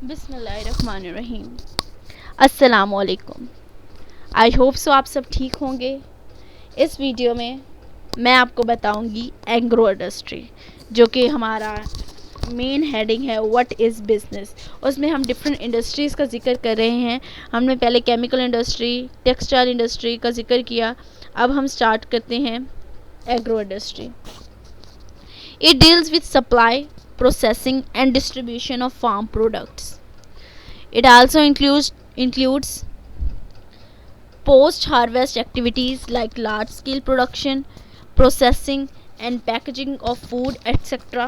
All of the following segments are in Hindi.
बिस्मिल्लाहिर्रहमानिर्रहीम। अस्सलामुअलैकुम। आई होप सो आप सब ठीक होंगे। इस वीडियो में मैं आपको बताऊंगी एग्रो इंडस्ट्री, जो कि हमारा मेन हेडिंग है व्हाट इज़ बिज़नेस। उसमें हम डिफरेंट इंडस्ट्रीज़ का जिक्र कर रहे हैं। हमने पहले केमिकल इंडस्ट्री, टेक्सटाइल इंडस्ट्री का जिक्र किया। अब हम स्टार्ट करते हैं agro industry. It deals with supply, processing, and distribution of farm products. It also includes post-harvest activities like large-scale production, processing, and packaging of food, etc.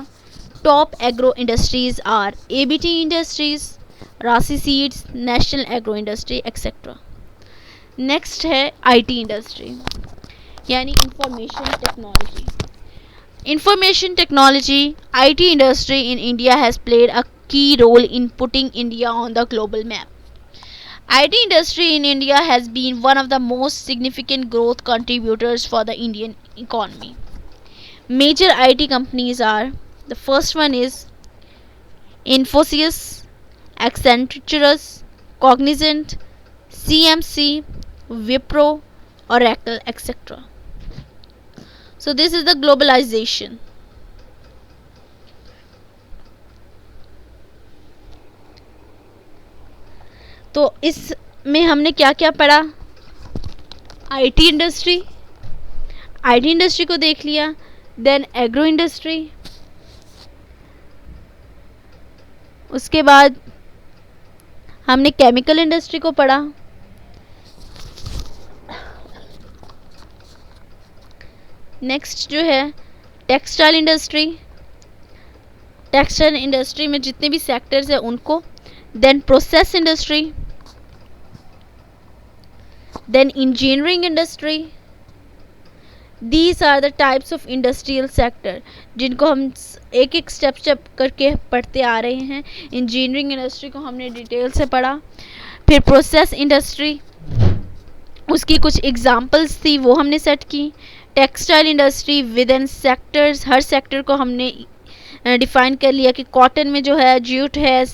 Top agro industries are ABT Industries, Rasi Seeds, National Agro Industry, etc. Next है IT इंडस्ट्री, यानी information technology. Information technology, IT industry in India has played a key role in putting India on the global map. IT industry in India has been one of the most significant growth contributors for the Indian economy. Major IT companies are, the first one is Infosys, Accenture, Cognizant, CMC, Wipro, Oracle, etc. So this is the globalization. तो इसमें हमने क्या क्या पढ़ा? आईटी इंडस्ट्री को देख लिया, देन एग्रो इंडस्ट्री, उसके बाद हमने केमिकल इंडस्ट्री को पढ़ा, नेक्स्ट जो है टेक्सटाइल इंडस्ट्री में जितने भी सेक्टर्स हैं उनको, then process industry, then engineering industry. These are the types of industrial sector जिनको हम एक एक स्टेप करके पढ़ते आ रहे हैं. इंजीनियरिंग इंडस्ट्री को हमने डिटेल से पढ़ा. फिर प्रोसेस इंडस्ट्री, उसकी कुछ एग्जांपल्स थी वो हमने सेट की. Textile industry with in sectors, her sector को हमने डिफाइन कर लिया कि कॉटन में जो है जूट है,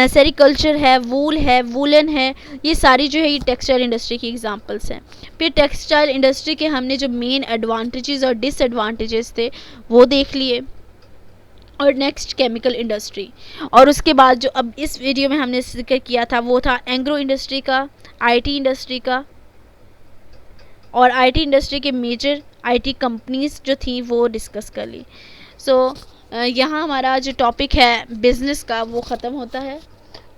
सेरिकल्चर है, वूल है, वूलन है, ये सारी जो है ये टेक्सटाइल इंडस्ट्री की एग्जांपल्स हैं. फिर टेक्सटाइल इंडस्ट्री के हमने जो मेन एडवांटेजेस और डिसएडवांटेजेस थे वो देख लिए. और नेक्स्ट केमिकल इंडस्ट्री, और उसके बाद जो अब इस वीडियो में हमने जिक्र किया था वो था एग्रो इंडस्ट्री का, आईटी इंडस्ट्री का, और आईटी इंडस्ट्री के मेजर आईटी कंपनीज जो थी वो डिस्कस कर ली. सो यहाँ हमारा जो टॉपिक है बिज़नेस का वो ख़त्म होता है.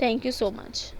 Thank you so much.